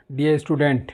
Dear student,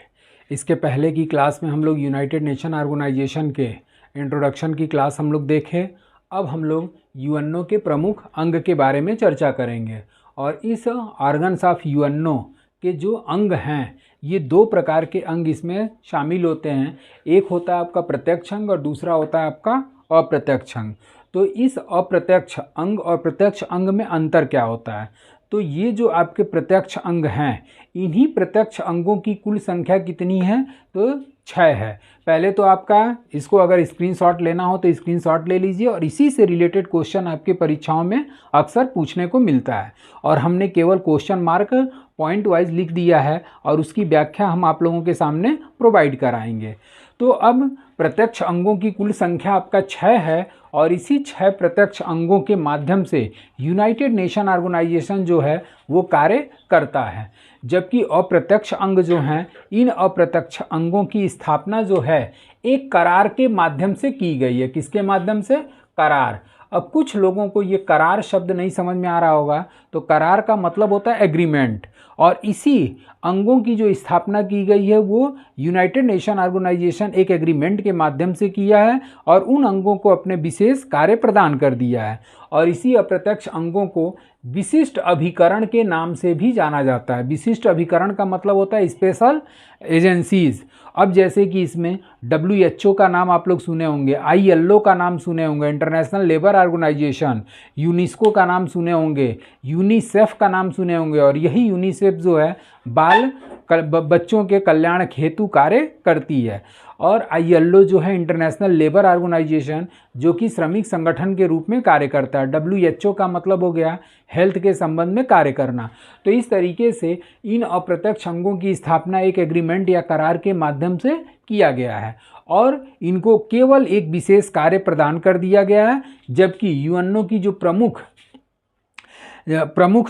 इसके पहले की क्लास में हम लोग यूनाइटेड नेशन ऑर्गेनाइजेशन के इंट्रोडक्शन की क्लास हम लोग देखे। अब हम लोग यूएनओ के प्रमुख अंग के बारे में चर्चा करेंगे। और इस ऑर्गन्स ऑफ यूएनओ के जो अंग हैं, ये दो प्रकार के अंग इसमें शामिल होते हैं। एक होता है आपका प्रत्यक्ष अंग और दूसरा होता है आपका अप्रत्यक्ष अंग। तो इस अप्रत्यक्ष अंग और प्रत्यक्ष अंग में अंतर क्या होता है? तो ये जो आपके प्रत्यक्ष अंग हैं, इन्हीं प्रत्यक्ष अंगों की कुल संख्या कितनी है? तो 6 है। पहले तो आपका इसको अगर स्क्रीनशॉट लेना हो तो स्क्रीनशॉट ले लीजिए, और इसी से रिलेटेड क्वेश्चन आपके परीक्षाओं में अक्सर पूछने को मिलता है। और हमने केवल क्वेश्चन मार्क पॉइंट वाइज लिख दिया है और उसकी व्याख्या हम आप लोगों के सामने प्रोवाइड कराएंगे। तो अब प्रत्यक्ष अंगों की कुल संख्या आपका 6 है, और इसी 6 प्रत्यक्ष अंगों के माध्यम से यूनाइटेड नेशन ऑर्गेनाइजेशन जो है वो कार्य करता है। जबकि अप्रत्यक्ष अंग जो हैं, इन अप्रत्यक्ष अंगों की स्थापना जो है एक करार के माध्यम से की गई है। किसके माध्यम से? करार। अब कुछ लोगों को ये करार शब्द नहीं समझ में आ रहा होगा, तो करार का मतलब होता है एग्रीमेंट। और इसी अंगों की जो स्थापना की गई है वो यूनाइटेड नेशन ऑर्गेनाइजेशन एक एग्रीमेंट के माध्यम से किया है, और उन अंगों को अपने विशेष कार्य प्रदान कर दिया है। और इसी अप्रत्यक्ष अंगों को विशिष्ट अभिकरण के नाम से भी जाना जाता है। विशिष्ट अभिकरण का मतलब होता है स्पेशल एजेंसीज। अब जैसे कि इसमें WHO का नाम आप लोग सुने होंगे, ILO का नाम सुने होंगे, इंटरनेशनल लेबर ऑर्गेनाइजेशन, यूनेस्को का नाम सुने होंगे, यूनिसेफ का नाम सुने होंगे। और यही यूनिसेफ जो है बच्चों के कल्याण हेतु कार्य करती है। और ILO जो है इंटरनेशनल लेबर ऑर्गेनाइजेशन, जो कि श्रमिक संगठन के रूप में कार्य करता है। WHO का मतलब हो गया हेल्थ के संबंध में कार्य करना। तो इस तरीके से इन अप्रत्यक्ष अंगों की स्थापना एक एग्रीमेंट या करार के माध्यम से किया गया है, और इनको केवल एक विशेष कार्य प्रदान कर दिया गया है। जबकि यूएनओ की जो प्रमुख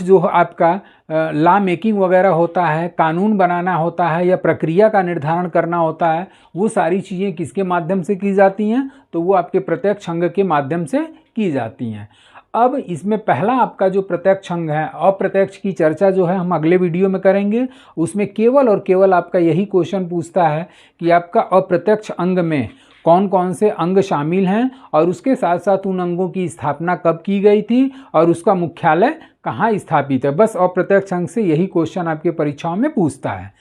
जो आपका लॉ मेकिंग वगैरह होता है, कानून बनाना होता है या प्रक्रिया का निर्धारण करना होता है, वो सारी चीज़ें किसके माध्यम से की जाती हैं? तो वो आपके प्रत्यक्ष अंग के माध्यम से की जाती हैं। अब इसमें पहला आपका जो प्रत्यक्ष अंग है, अप्रत्यक्ष की चर्चा जो है हम अगले वीडियो में करेंगे। उसमें केवल और केवल आपका यही क्वेश्चन पूछता है कि आपका अप्रत्यक्ष अंग में कौन कौन से अंग शामिल हैं, और उसके साथ साथ उन अंगों की स्थापना कब की गई थी और उसका मुख्यालय कहाँ स्थापित है। बस अप्रत्यक्ष अंग से यही क्वेश्चन आपके परीक्षाओं में पूछता है।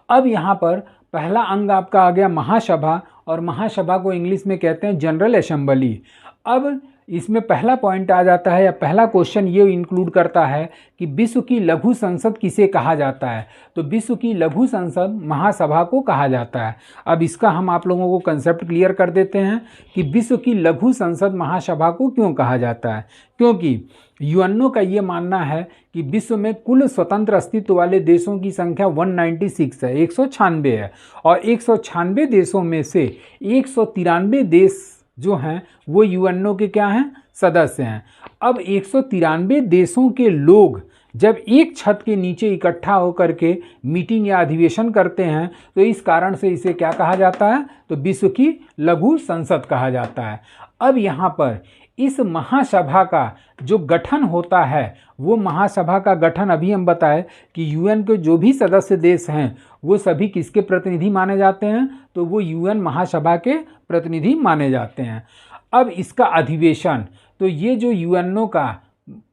अब यहाँ पर पहला अंग आपका आ गया महासभा, और महासभा को इंग्लिश में कहते हैं जनरल असेंबली। अब इसमें पहला पॉइंट आ जाता है, या पहला क्वेश्चन ये इंक्लूड करता है कि विश्व की लघु संसद किसे कहा जाता है? तो विश्व की लघु संसद महासभा को कहा जाता है। अब इसका हम आप लोगों को कंसेप्ट क्लियर कर देते हैं कि विश्व की लघु संसद महासभा को क्यों कहा जाता है। क्योंकि यूएनओ का ये मानना है कि विश्व में कुल स्वतंत्र अस्तित्व वाले देशों की संख्या 196 है, 196 है, और 196 देशों में से 193 देश जो हैं वो यूएनओ के क्या हैं? सदस्य हैं। अब 193 देशों के लोग जब एक छत के नीचे इकट्ठा होकर के मीटिंग या अधिवेशन करते हैं, तो इस कारण से इसे क्या कहा जाता है? तो विश्व की लघु संसद कहा जाता है। अब यहाँ पर इस महासभा का जो गठन होता है, वो महासभा का गठन अभी हम बताएं कि यूएन के जो भी सदस्य देश हैं वो सभी किसके प्रतिनिधि माने जाते हैं? तो वो यूएन महासभा के प्रतिनिधि माने जाते हैं। अब इसका अधिवेशन, तो ये जो यूएनओ का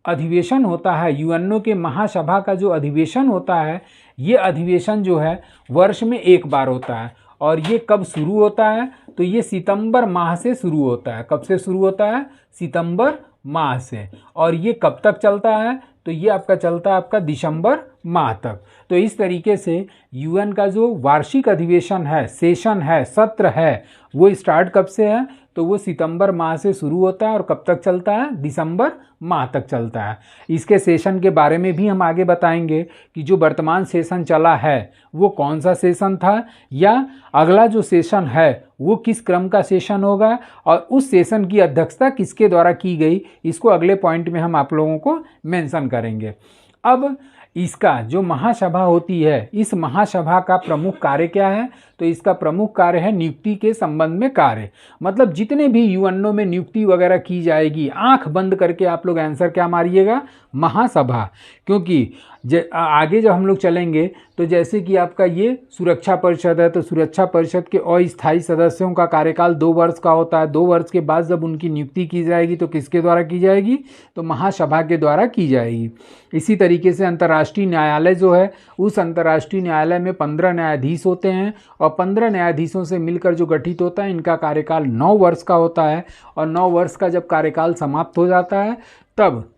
अधिवेशन होता है, यूएनओ के महासभा का जो अधिवेशन होता है, ये अधिवेशन जो है वर्ष में एक बार होता है। और ये कब शुरू होता है? तो ये सितंबर माह से शुरू होता है। कब से शुरू होता है? सितंबर माह से। और ये कब तक चलता है? तो ये आपका चलता है आपका दिसंबर माह तक। तो इस तरीके से यूएन का जो वार्षिक अधिवेशन है, सेशन है, सत्र है, वो स्टार्ट कब से है? तो वो सितंबर माह से शुरू होता है, और कब तक चलता है? दिसंबर माह तक चलता है। इसके सेशन के बारे में भी हम आगे बताएंगे कि जो वर्तमान सेशन चला है वो कौन सा सेशन था, या अगला जो सेशन है वो किस क्रम का सेशन होगा, और उस सेशन की अध्यक्षता किसके द्वारा की गई, इसको अगले पॉइंट में हम आप लोगों को मेंशन करेंगे। अब इसका जो महासभा होती है, इस महासभा का प्रमुख कार्य क्या है? तो इसका प्रमुख कार्य है नियुक्ति के संबंध में कार्य। मतलब जितने भी यूएनओ में नियुक्ति वगैरह की जाएगी, आंख बंद करके आप लोग आंसर क्या मारिएगा, महासभा। क्योंकि आगे जब हम लोग चलेंगे तो जैसे कि आपका ये सुरक्षा परिषद है, तो सुरक्षा परिषद के अस्थायी सदस्यों का कार्यकाल 2 वर्ष का होता है। 2 वर्ष के बाद जब उनकी नियुक्ति की जाएगी तो किसके द्वारा की जाएगी, तो महासभा के द्वारा की जाएगी। इसी तरीके से अंतर्राष्ट्रीय न्यायालय जो है, उस अंतर्राष्ट्रीय न्यायालय में 15 न्यायाधीश होते हैं और 15 न्यायाधीशों से मिलकर जो गठित होता है, इनका कार्यकाल 9 वर्ष का होता है। और 9 वर्ष का जब कार्यकाल समाप्त हो जाता है तब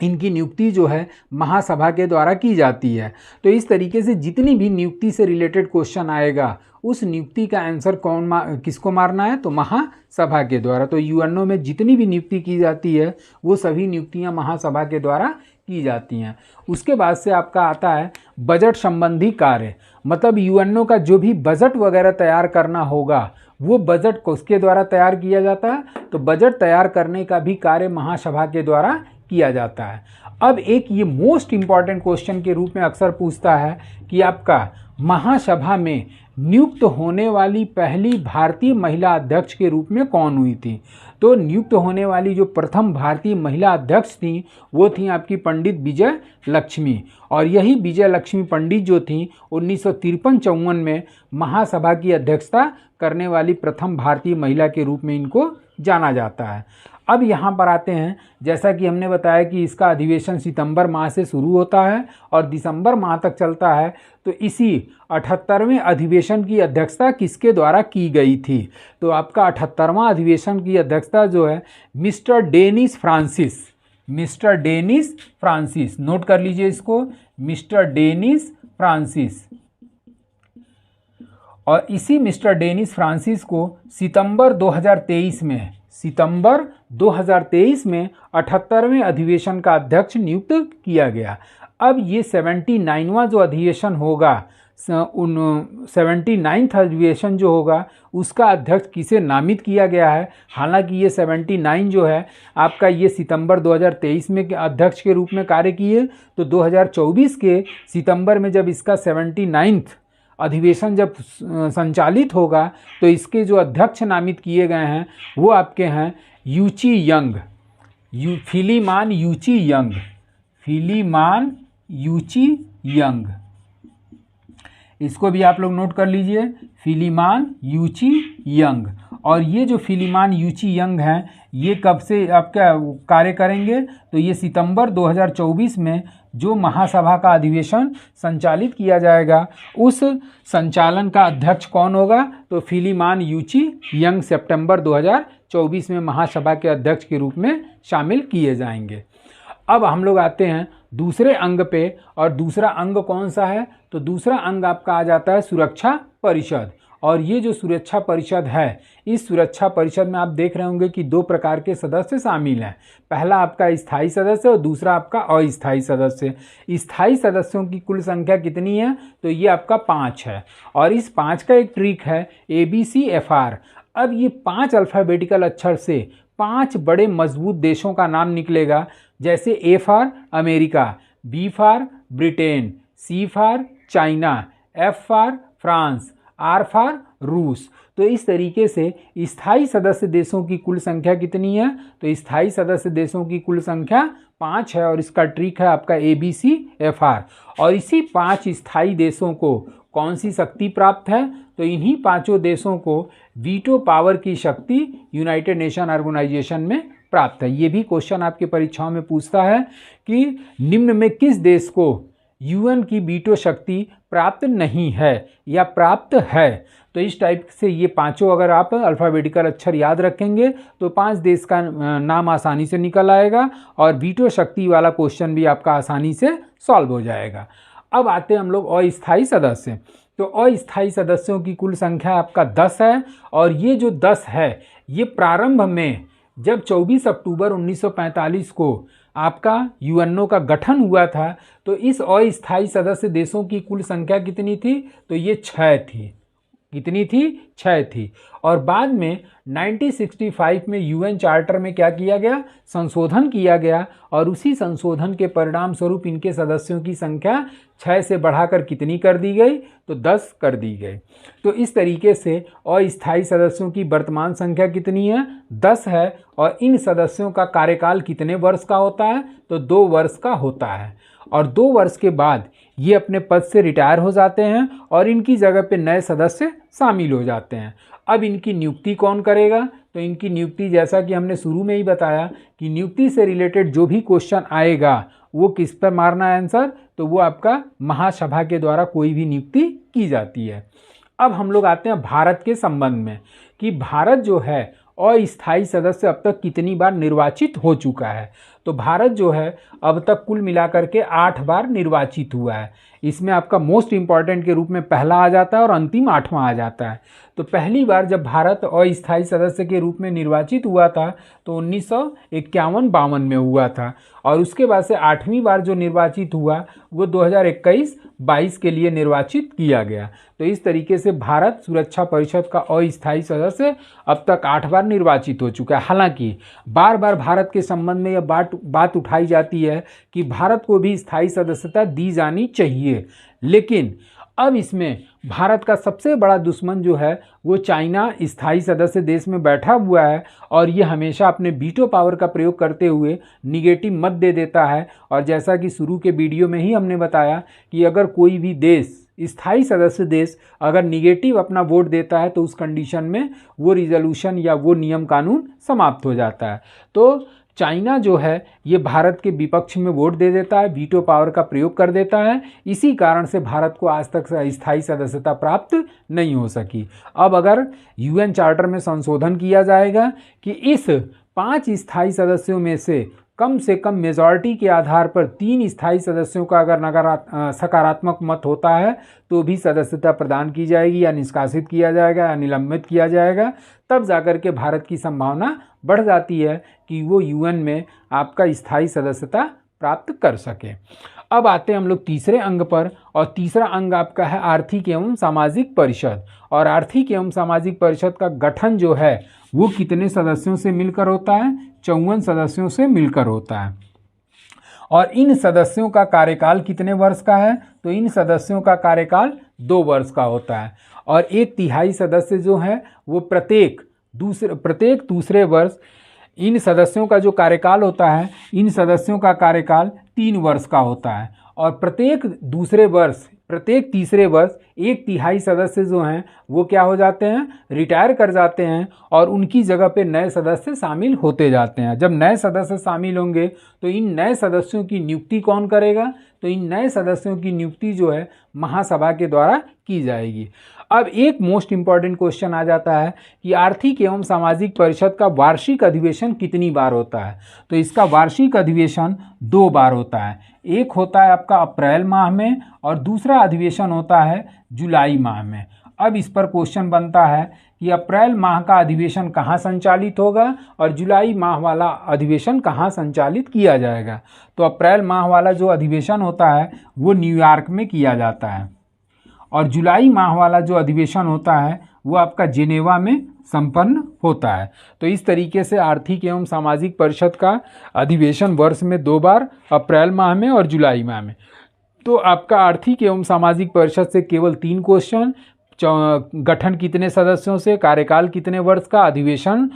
इनकी नियुक्ति जो है महासभा के द्वारा की जाती है। तो इस तरीके से जितनी भी नियुक्ति से रिलेटेड क्वेश्चन आएगा, उस नियुक्ति का आंसर किसको मारना है, तो महासभा के द्वारा। तो यूएनओ में जितनी भी नियुक्ति की जाती है वो सभी नियुक्तियां महासभा के द्वारा की जाती हैं। उसके बाद से आपका आता है बजट संबंधी कार्य। मतलब यूएनओ का जो भी बजट वगैरह तैयार करना होगा, वो बजट किसके द्वारा तैयार किया जाता है, तो बजट तैयार करने का भी कार्य महासभा के द्वारा किया जाता है। अब एक ये मोस्ट इम्पॉर्टेंट क्वेश्चन के रूप में अक्सर पूछता है कि आपका महासभा में नियुक्त होने वाली पहली भारतीय महिला अध्यक्ष के रूप में कौन हुई थी। तो नियुक्त होने वाली जो प्रथम भारतीय महिला अध्यक्ष थी वो थी आपकी पंडित विजय लक्ष्मी। और यही विजय लक्ष्मी पंडित जो थी 1953-54 में महासभा की अध्यक्षता करने वाली प्रथम भारतीय महिला के रूप में इनको जाना जाता है। अब यहाँ पर आते हैं, जैसा कि हमने बताया कि इसका अधिवेशन सितंबर माह से शुरू होता है और दिसंबर माह तक चलता है। तो इसी 78वें अधिवेशन की अध्यक्षता किसके द्वारा की गई थी, तो आपका 78वां अधिवेशन की अध्यक्षता जो है मिस्टर डेनिस फ्रांसिस, नोट कर लीजिए इसको, मिस्टर डेनिस फ्रांसिस। और इसी मिस्टर डेनिस फ्रांसिस को सितंबर 2023 में 78वें अधिवेशन का अध्यक्ष नियुक्त किया गया। अब ये 79वां जो अधिवेशन होगा, 79वां अधिवेशन जो होगा उसका अध्यक्ष किसे नामित किया गया है। हालांकि ये 79 जो है आपका ये सितंबर 2023 में अध्यक्ष के रूप में कार्य किए, तो 2024 के सितंबर में जब इसका 79वां अधिवेशन जब संचालित होगा तो इसके जो अध्यक्ष नामित किए गए हैं वो आपके हैं फिलीमान यूची यंग। इसको भी आप लोग नोट कर लीजिए, फिलीमान यूची यंग। और ये जो फिलीमान यूची यंग हैं ये कब से आपका कार्य करेंगे, तो ये सितंबर 2024 में जो महासभा का अधिवेशन संचालित किया जाएगा उस संचालन का अध्यक्ष कौन होगा, तो फिलीमान यूची यंग सितंबर 2024 में महासभा के अध्यक्ष के रूप में शामिल किए जाएंगे। अब हम लोग आते हैं दूसरे अंग पे, और दूसरा अंग कौन सा है, तो दूसरा अंग आपका आ जाता है सुरक्षा परिषद। और ये जो सुरक्षा परिषद है, इस सुरक्षा परिषद में आप देख रहे होंगे कि 2 प्रकार के सदस्य शामिल हैं। पहला आपका स्थायी सदस्य और दूसरा आपका अस्थायी सदस्य। स्थायी सदस्यों की कुल संख्या कितनी है, तो ये आपका 5 है। और इस 5 का एक ट्रिक है ABCFR। अब ये 5 अल्फ़ाबेटिकल अक्षर से 5 बड़े मजबूत देशों का नाम निकलेगा, जैसे A for America, B for Britain, C for China, F for France, R for रूस। तो इस तरीके से स्थायी सदस्य देशों की कुल संख्या कितनी है, तो स्थायी सदस्य देशों की कुल संख्या 5 है। और इसका ट्रिक है आपका ABCFR। और इसी 5 स्थायी देशों को कौन सी शक्ति प्राप्त है, तो इन्हीं 5 देशों को वीटो पावर की शक्ति यूनाइटेड नेशन ऑर्गेनाइजेशन में प्राप्त है। ये भी क्वेश्चन आपके परीक्षाओं में पूछता है कि निम्न में किस देश को यूएन की वीटो शक्ति प्राप्त नहीं है या प्राप्त है। तो इस टाइप से ये 5 अगर आप अल्फ़ाबेटिकल अक्षर याद रखेंगे तो 5 देश का नाम आसानी से निकल आएगा और वीटो शक्ति वाला क्वेश्चन भी आपका आसानी से सॉल्व हो जाएगा। अब आते हैं हम लोग अस्थायी सदस्य। तो अस्थायी सदस्यों की कुल संख्या आपका 10 है। और ये जो 10 है ये प्रारंभ में जब 24 अक्टूबर 1945 को आपका यूएनओ का गठन हुआ था तो इस अस्थायी सदस्य देशों की कुल संख्या कितनी थी, तो ये 6 थी। कितनी थी? 6 थी। और बाद में 1965 में यूएन चार्टर में क्या किया गया? संशोधन किया गया और उसी संशोधन के परिणाम स्वरूप इनके सदस्यों की संख्या 6 से बढ़ाकर कितनी कर दी गई? तो 10 कर दी गई। तो इस तरीके से अस्थायी सदस्यों की वर्तमान संख्या कितनी है? 10 है। और इन सदस्यों का कार्यकाल कितने वर्ष का होता है? तो 2 वर्ष का होता है। और 2 वर्ष के बाद ये अपने पद से रिटायर हो जाते हैं और इनकी जगह पे नए सदस्य शामिल हो जाते हैं। अब इनकी नियुक्ति कौन करेगा? तो इनकी नियुक्ति, जैसा कि हमने शुरू में ही बताया कि नियुक्ति से रिलेटेड जो भी क्वेश्चन आएगा वो किस पर मारना है आंसर? तो वो आपका महासभा के द्वारा कोई भी नियुक्ति की जाती है। अब हम लोग आते हैं भारत के संबंध में कि भारत जो है अस्थायी सदस्य अब तक कितनी बार निर्वाचित हो चुका है। तो भारत जो है अब तक कुल मिलाकर के 8 बार निर्वाचित हुआ है। इसमें आपका मोस्ट इम्पॉर्टेंट के रूप में पहला आ जाता है और अंतिम 8वां आ जाता है। तो पहली बार जब भारत अस्थायी सदस्य के रूप में निर्वाचित हुआ था तो 1951-52 में हुआ था और उसके बाद से 8वीं बार जो निर्वाचित हुआ वो 2021-22 के लिए निर्वाचित किया गया। तो इस तरीके से भारत सुरक्षा परिषद का अस्थायी सदस्य अब तक 8 बार निर्वाचित हो चुका है। हालांकि बार बार भारत के संबंध में यह बात उठाई जाती है कि भारत को भी स्थायी सदस्यता दी जानी चाहिए, लेकिन अब इसमें भारत का सबसे बड़ा दुश्मन जो है वो चाइना स्थायी सदस्य देश में बैठा हुआ है और ये हमेशा अपने वीटो पावर का प्रयोग करते हुए निगेटिव मत दे देता है। और जैसा कि शुरू के वीडियो में ही हमने बताया कि अगर कोई भी देश, स्थायी सदस्य देश अगर निगेटिव अपना वोट देता है तो उस कंडीशन में वो रिजोल्यूशन या वो नियम कानून समाप्त हो जाता है। तो चाइना जो है ये भारत के विपक्ष में वोट दे देता है, वीटो पावर का प्रयोग कर देता है। इसी कारण से भारत को आज तक स्थायी सदस्यता प्राप्त नहीं हो सकी। अब अगर यूएन चार्टर में संशोधन किया जाएगा कि इस 5 स्थायी सदस्यों में से कम मेजॉरिटी के आधार पर 3 स्थायी सदस्यों का अगर सकारात्मक मत होता है तो भी सदस्यता प्रदान की जाएगी या निष्कासित किया जाएगा या निलंबित किया जाएगा। तब जाकर के भारत की संभावना बढ़ जाती है कि वो यूएन में आपका स्थायी सदस्यता प्राप्त कर सके। अब आते हैं हम लोग तीसरे अंग पर और तीसरा अंग आपका है आर्थिक एवं सामाजिक परिषद। और आर्थिक एवं सामाजिक परिषद का गठन जो है वो कितने सदस्यों से मिलकर होता है? 54 सदस्यों से मिलकर होता है। और इन सदस्यों का कार्यकाल कितने वर्ष का है? तो इन सदस्यों का कार्यकाल 2 वर्ष का होता है। और 1/3 सदस्य जो है वो प्रत्येक दूसरे वर्ष, इन सदस्यों का जो कार्यकाल होता है, इन सदस्यों का कार्यकाल 3 वर्ष का होता है। और प्रत्येक तीसरे वर्ष 1/3 सदस्य जो हैं वो क्या हो जाते हैं? रिटायर कर जाते हैं और उनकी जगह पे नए सदस्य शामिल होते जाते हैं। जब नए सदस्य शामिल होंगे तो इन नए सदस्यों की नियुक्ति कौन करेगा? तो इन नए सदस्यों की नियुक्ति जो है महासभा के द्वारा की जाएगी। अब एक मोस्ट इम्पॉर्टेंट क्वेश्चन आ जाता है कि आर्थिक एवं सामाजिक परिषद का वार्षिक अधिवेशन कितनी बार होता है? तो इसका वार्षिक अधिवेशन 2 बार होता है। एक होता है आपका अप्रैल माह में और दूसरा अधिवेशन होता है जुलाई माह में। अब इस पर क्वेश्चन बनता है कि अप्रैल माह का अधिवेशन कहाँ संचालित होगा और जुलाई माह वाला अधिवेशन कहाँ संचालित किया जाएगा? तो अप्रैल माह वाला जो अधिवेशन होता है वो न्यूयॉर्क में किया जाता है और जुलाई माह वाला जो अधिवेशन होता है वो आपका जिनेवा में संपन्न होता है। तो इस तरीके से आर्थिक एवं सामाजिक परिषद का अधिवेशन वर्ष में 2 बार, अप्रैल माह में और जुलाई माह में। तो आपका आर्थिक एवं सामाजिक परिषद से केवल 3 क्वेश्चन, गठन कितने सदस्यों से, कार्यकाल कितने वर्ष का, अधिवेशन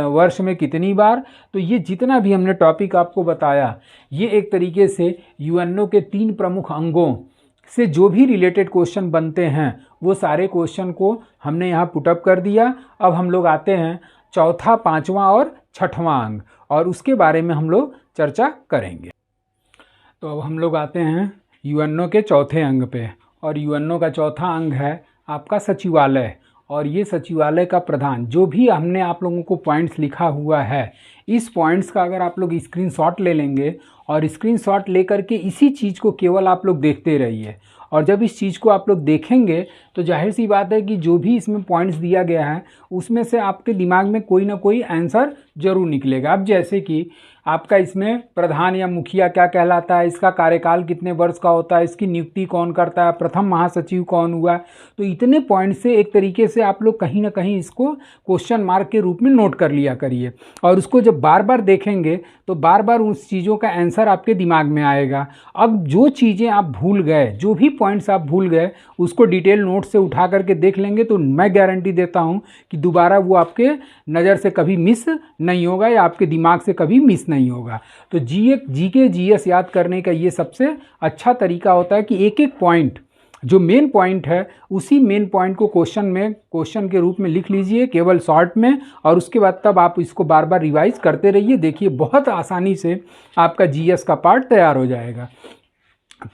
वर्ष में कितनी बार। तो ये जितना भी हमने टॉपिक आपको बताया ये एक तरीके से यूएनओ के 3 प्रमुख अंगों से जो भी रिलेटेड क्वेश्चन बनते हैं वो सारे क्वेश्चन को हमने यहाँ पुटअप कर दिया। अब हम लोग आते हैं चौथा, 5वां और 6वां अंग और उसके बारे में हम लोग चर्चा करेंगे। तो अब हम लोग आते हैं यूएनओ के चौथे अंग पे और यूएनओ का चौथा अंग है आपका सचिवालय। और ये सचिवालय का प्रधान, जो भी हमने आप लोगों को पॉइंट्स लिखा हुआ है, इस पॉइंट्स का अगर आप लोग स्क्रीनशॉट ले लेंगे और स्क्रीनशॉट लेकर के इसी चीज़ को केवल आप लोग देखते रहिए। और जब इस चीज़ को आप लोग देखेंगे तो जाहिर सी बात है कि जो भी इसमें पॉइंट्स दिया गया है उसमें से आपके दिमाग में कोई ना कोई आंसर जरूर निकलेगा। अब जैसे कि आपका इसमें प्रधान या मुखिया क्या कहलाता है, इसका कार्यकाल कितने वर्ष का होता है, इसकी नियुक्ति कौन करता है, प्रथम महासचिव कौन हुआ। तो इतने पॉइंट से एक तरीके से आप लोग कहीं ना कहीं इसको क्वेश्चन मार्क के रूप में नोट कर लिया करिए, और उसको जब बार बार देखेंगे तो बार बार उस चीज़ों का आंसर आपके दिमाग में आएगा। अब जो चीज़ें आप भूल गए, जो भी पॉइंट्स आप भूल गए, उसको डिटेल नोट से उठा करके देख लेंगे तो मैं गारंटी देता हूँ कि दोबारा वो आपके नज़र से कभी मिस नहीं होगा या आपके दिमाग से कभी मिस नहीं होगा। तो जीके जीएस याद करने का ये सबसे अच्छा तरीका होता है कि एक एक पॉइंट, जो मेन पॉइंट है, उसी मेन पॉइंट को क्वेश्चन के रूप में लिख लीजिए केवल शॉर्ट में, और उसके बाद तब आप इसको बार बार रिवाइज करते रहिए। देखिए बहुत आसानी से आपका जीएस का पार्ट तैयार हो जाएगा।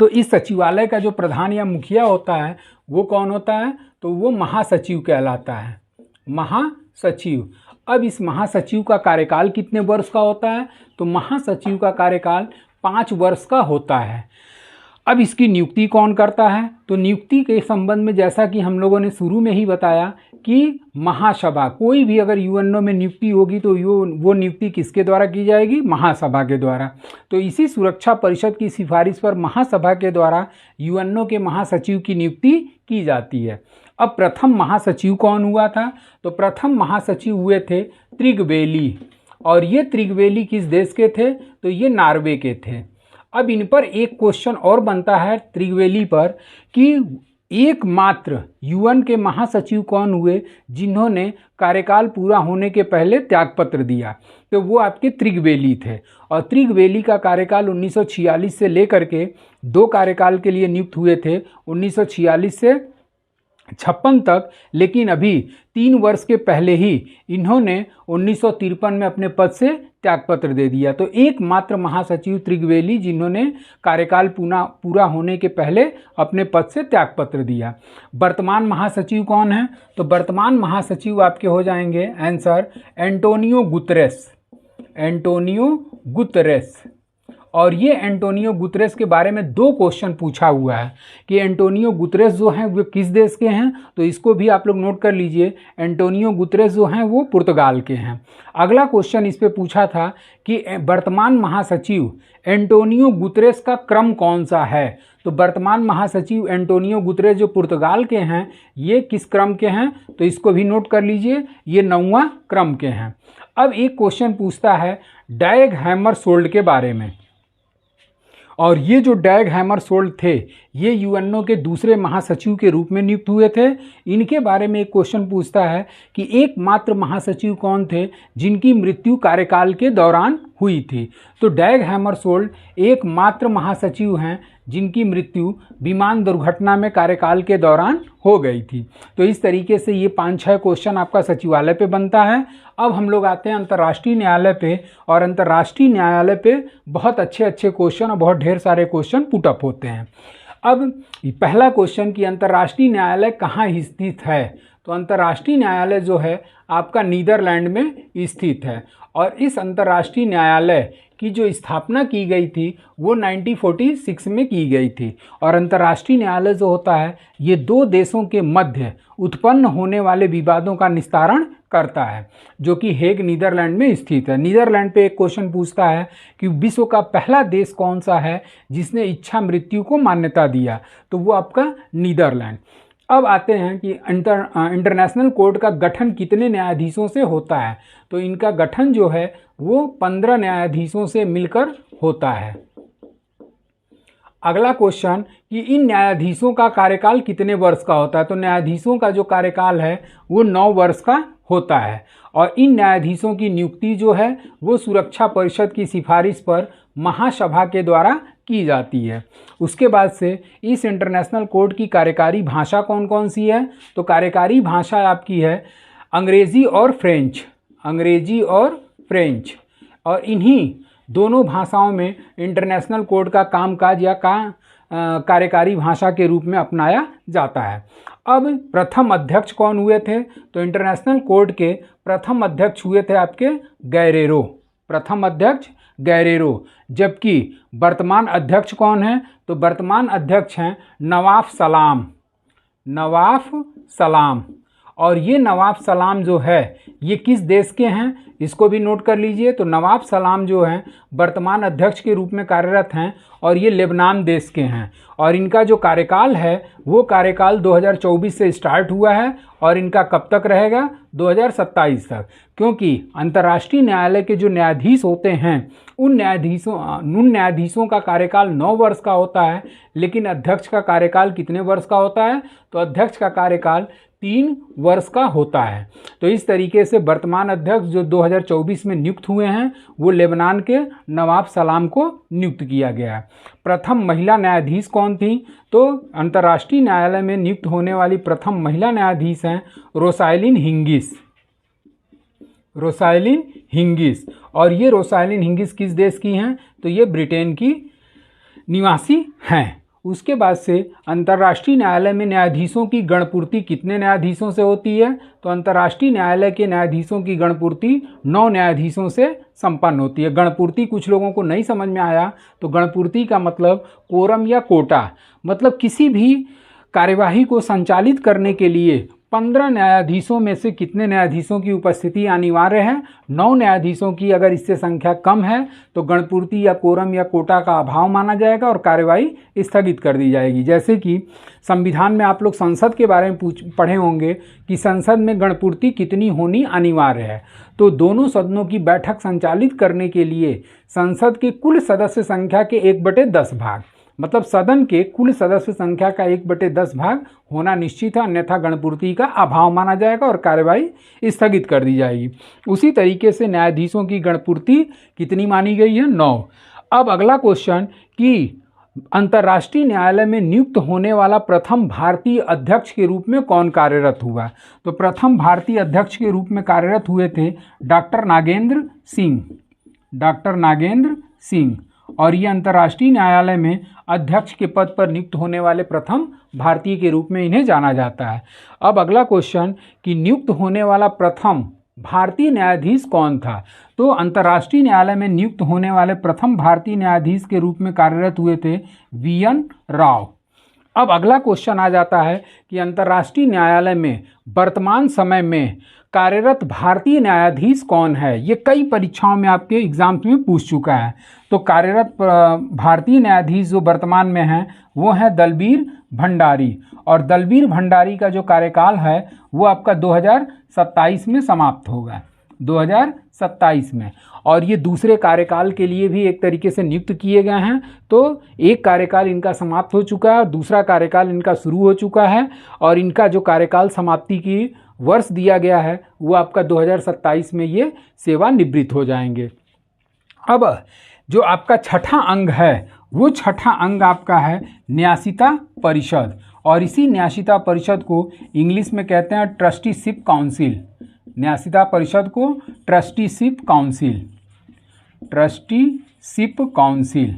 तो इस सचिवालय का जो प्रधान या मुखिया होता है वो कौन होता है, तो वो महासचिव कहलाता है, महासचिव। अब इस महासचिव का कार्यकाल कितने वर्ष का होता है, तो महासचिव का कार्यकाल 5 वर्ष का होता है। अब इसकी नियुक्ति कौन करता है, तो नियुक्ति के संबंध में जैसा कि हम लोगों ने शुरू में ही बताया कि महासभा, कोई भी अगर यूएनओ में नियुक्ति होगी तो वो नियुक्ति किसके द्वारा की जाएगी, महासभा के द्वारा। तो इसी सुरक्षा परिषद की सिफारिश पर महासभा के द्वारा यूएनओ के महासचिव की नियुक्ति की जाती है। अब प्रथम महासचिव कौन हुआ था, तो प्रथम महासचिव हुए थे त्रिगवेली, और ये त्रिगवेली किस देश के थे, तो ये नॉर्वे के थे। अब इन पर एक क्वेश्चन और बनता है त्रिगवेली पर कि एकमात्र यूएन के महासचिव कौन हुए जिन्होंने कार्यकाल पूरा होने के पहले त्यागपत्र दिया, तो वो आपके त्रिगवेली थे। और त्रिगवेली का कार्यकाल 1946 से लेकर के 2 कार्यकाल के लिए नियुक्त हुए थे, 1946 से 56 तक। लेकिन अभी 3 वर्ष के पहले ही इन्होंने 1953 में अपने पद से त्यागपत्र दे दिया। तो एकमात्र महासचिव त्रिगवेली जिन्होंने कार्यकाल पूरा होने के पहले अपने पद से त्यागपत्र दिया। वर्तमान महासचिव कौन है, तो वर्तमान महासचिव आपके हो जाएंगे answer Antonio Guterres, Antonio Guterres. और ये एंटोनियो गुतरेस के बारे में 2 क्वेश्चन पूछा हुआ है कि एंटोनियो गुतरेस जो हैं वो किस देश के हैं, तो इसको भी आप लोग नोट कर लीजिए। एंटोनियो गुतरेस जो हैं वो पुर्तगाल के हैं। अगला क्वेश्चन इस पे पूछा था कि वर्तमान महासचिव एंटोनियो गुतरेस का क्रम कौन सा है, तो वर्तमान महासचिव एंटोनियो गुतरेस जो पुर्तगाल के हैं ये किस क्रम के हैं, तो इसको भी नोट कर लीजिए, ये 9वां क्रम के हैं। अब एक क्वेश्चन पूछता है डैग हैमरशोल्ड के बारे में, और ये जो डैग हैमरशोल्ड थे ये यूएनओ के दूसरे महासचिव के रूप में नियुक्त हुए थे। इनके बारे में एक क्वेश्चन पूछता है कि एकमात्र महासचिव कौन थे जिनकी मृत्यु कार्यकाल के दौरान हुई थी, तो डैग हैमरशोल्ड एकमात्र महासचिव हैं जिनकी मृत्यु विमान दुर्घटना में कार्यकाल के दौरान हो गई थी। तो इस तरीके से ये 5-6 क्वेश्चन आपका सचिवालय पे बनता है। अब हम लोग आते हैं अंतर्राष्ट्रीय न्यायालय पे, और अंतर्राष्ट्रीय न्यायालय पे बहुत अच्छे क्वेश्चन और बहुत ढेर सारे क्वेश्चन पुटअप होते हैं। अब पहला क्वेश्चन कि अंतर्राष्ट्रीय न्यायालय कहाँ स्थित है, तो अंतर्राष्ट्रीय न्यायालय जो है आपका नीदरलैंड में स्थित है। और इस अंतर्राष्ट्रीय न्यायालय की जो स्थापना की गई थी वो 1946 में की गई थी। और अंतर्राष्ट्रीय न्यायालय जो होता है ये 2 देशों के मध्य उत्पन्न होने वाले विवादों का निस्तारण करता है, जो कि हेग नीदरलैंड में स्थित है। नीदरलैंड पे एक क्वेश्चन पूछता है कि विश्व का पहला देश कौन सा है जिसने इच्छा मृत्यु को मान्यता दिया, तो वो आपका नीदरलैंड। अब आते हैं कि इंटरनेशनल कोर्ट का गठन कितने न्यायाधीशों से होता है, तो इनका गठन जो है वो 15 न्यायाधीशों से मिलकर होता है। अगला क्वेश्चन कि इन न्यायाधीशों का कार्यकाल कितने वर्ष का होता है, तो न्यायाधीशों का जो कार्यकाल है वो 9 वर्ष का होता है। और इन न्यायाधीशों की नियुक्ति जो है वो सुरक्षा परिषद की सिफारिश पर महासभा के द्वारा की जाती है। उसके बाद से इस इंटरनेशनल कोर्ट की कार्यकारी भाषा कौन कौन सी है, तो कार्यकारी भाषा आपकी है अंग्रेज़ी और फ्रेंच, अंग्रेज़ी और फ्रेंच। और इन्हीं दोनों भाषाओं में इंटरनेशनल कोर्ट का कामकाज या कार्यकारी भाषा के रूप में अपनाया जाता है। अब प्रथम अध्यक्ष कौन हुए थे, तो इंटरनेशनल कोर्ट के प्रथम अध्यक्ष हुए थे आपके गैरेरो, प्रथम अध्यक्ष गैरेरो। जबकि वर्तमान अध्यक्ष कौन है, तो वर्तमान अध्यक्ष हैं नवाफ सलाम, नवाफ सलाम। और ये नवाब सलाम जो है ये किस देश के हैं, इसको भी नोट कर लीजिए। तो नवाब सलाम जो हैं वर्तमान अध्यक्ष के रूप में कार्यरत हैं और ये लेबनान देश के हैं और इनका जो कार्यकाल है वो कार्यकाल 2024 से स्टार्ट हुआ है और इनका कब तक रहेगा, 2027 तक। क्योंकि अंतर्राष्ट्रीय न्यायालय के जो न्यायाधीश होते हैं उन न्यायाधीशों का कार्यकाल 9 वर्ष का होता है, लेकिन अध्यक्ष का कार्यकाल कितने वर्ष का होता है, तो अध्यक्ष का कार्यकाल 3 वर्ष का होता है। तो इस तरीके से वर्तमान अध्यक्ष जो 2024 में नियुक्त हुए हैं वो लेबनान के नवाब सलाम को नियुक्त किया गया है। प्रथम महिला न्यायाधीश कौन थी, तो अंतर्राष्ट्रीय न्यायालय में नियुक्त होने वाली प्रथम महिला न्यायाधीश हैं रोसाइलिन हिंगिस। और ये रोसाइलिन हिंगिस किस देश की हैं, तो ये ब्रिटेन की निवासी हैं। उसके बाद से अंतर्राष्ट्रीय न्यायालय में न्यायाधीशों की गणपूर्ति कितने न्यायाधीशों से होती है, तो अंतर्राष्ट्रीय न्यायालय के न्यायाधीशों की गणपूर्ति 9 न्यायाधीशों से संपन्न होती है। गणपूर्ति कुछ लोगों को नहीं समझ में आया, तो गणपूर्ति का मतलब कोरम या कोटा, मतलब किसी भी कार्यवाही को संचालित करने के लिए 15 न्यायाधीशों में से कितने न्यायाधीशों की उपस्थिति अनिवार्य है, 9 न्यायाधीशों की। अगर इससे संख्या कम है तो गणपूर्ति या कोरम या कोटा का अभाव माना जाएगा और कार्यवाही स्थगित कर दी जाएगी। जैसे कि संविधान में आप लोग संसद के बारे में पढ़े होंगे कि संसद में गणपूर्ति कितनी होनी अनिवार्य है। तो दोनों सदनों की बैठक संचालित करने के लिए संसद के कुल सदस्य संख्या के 1/10 भाग, मतलब सदन के कुल सदस्य संख्या का 1/10 भाग होना निश्चित है, अन्यथा गणपूर्ति का अभाव माना जाएगा और कार्यवाही स्थगित कर दी जाएगी। उसी तरीके से न्यायाधीशों की गणपूर्ति कितनी मानी गई है, 9। अब अगला क्वेश्चन कि अंतर्राष्ट्रीय न्यायालय में नियुक्त होने वाला प्रथम भारतीय अध्यक्ष के रूप में कौन कार्यरत हुआ, तो प्रथम भारतीय अध्यक्ष के रूप में कार्यरत हुए थे डॉक्टर नागेंद्र सिंह। और ये अंतर्राष्ट्रीय न्यायालय में अध्यक्ष के पद पर नियुक्त होने वाले प्रथम भारतीय के रूप में इन्हें जाना जाता है। अब अगला क्वेश्चन कि नियुक्त होने वाला प्रथम भारतीय न्यायाधीश कौन था, तो अंतर्राष्ट्रीय न्यायालय में नियुक्त होने वाले प्रथम भारतीय न्यायाधीश के रूप में कार्यरत हुए थे वीएन राव। अब अगला क्वेश्चन आ जाता है कि अंतर्राष्ट्रीय न्यायालय में वर्तमान समय में कार्यरत भारतीय न्यायाधीश कौन है। ये कई परीक्षाओं में आपके एग्जाम्स में पूछ चुका है। तो कार्यरत भारतीय न्यायाधीश जो वर्तमान में हैं वो हैं दलबीर भंडारी, और दलबीर भंडारी का जो कार्यकाल है वो आपका 2027 में समाप्त होगा, 2027 में। और ये दूसरे कार्यकाल के लिए भी एक तरीके से नियुक्त किए गए हैं। तो एक कार्यकाल इनका समाप्त हो चुका है और दूसरा कार्यकाल इनका शुरू हो चुका है, और इनका जो कार्यकाल समाप्ति की वर्ष दिया गया है वो आपका 2027 में ये सेवानिवृत्त हो जाएंगे। अब जो आपका छठा अंग है वो छठा अंग आपका है न्यासिता परिषद, और इसी न्यासिता परिषद को इंग्लिश में कहते हैं ट्रस्टीशिप काउंसिल। न्यासिता परिषद को ट्रस्टीशिप काउंसिल।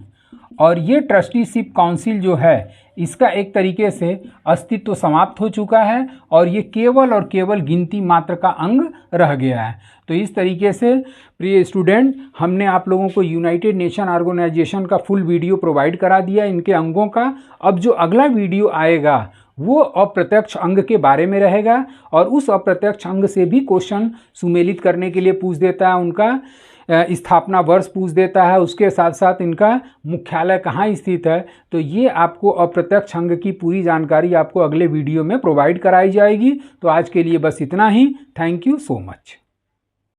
और ये ट्रस्टीशिप काउंसिल जो है इसका एक तरीके से अस्तित्व समाप्त हो चुका है और ये केवल और केवल गिनती मात्र का अंग रह गया है। तो इस तरीके से प्रिय स्टूडेंट, हमने आप लोगों को यूनाइटेड नेशन ऑर्गेनाइजेशन का फुल वीडियो प्रोवाइड करा दिया इनके अंगों का। अब जो अगला वीडियो आएगा वो अप्रत्यक्ष अंग के बारे में रहेगा, और उस अप्रत्यक्ष अंग से भी क्वेश्चन सुमेलित करने के लिए पूछ देता है, उनका स्थापना वर्ष पूछ देता है, उसके साथ साथ इनका मुख्यालय कहाँ स्थित है। तो ये आपको अप्रत्यक्ष अंग की पूरी जानकारी आपको अगले वीडियो में प्रोवाइड कराई जाएगी। तो आज के लिए बस इतना ही। Thank you so much.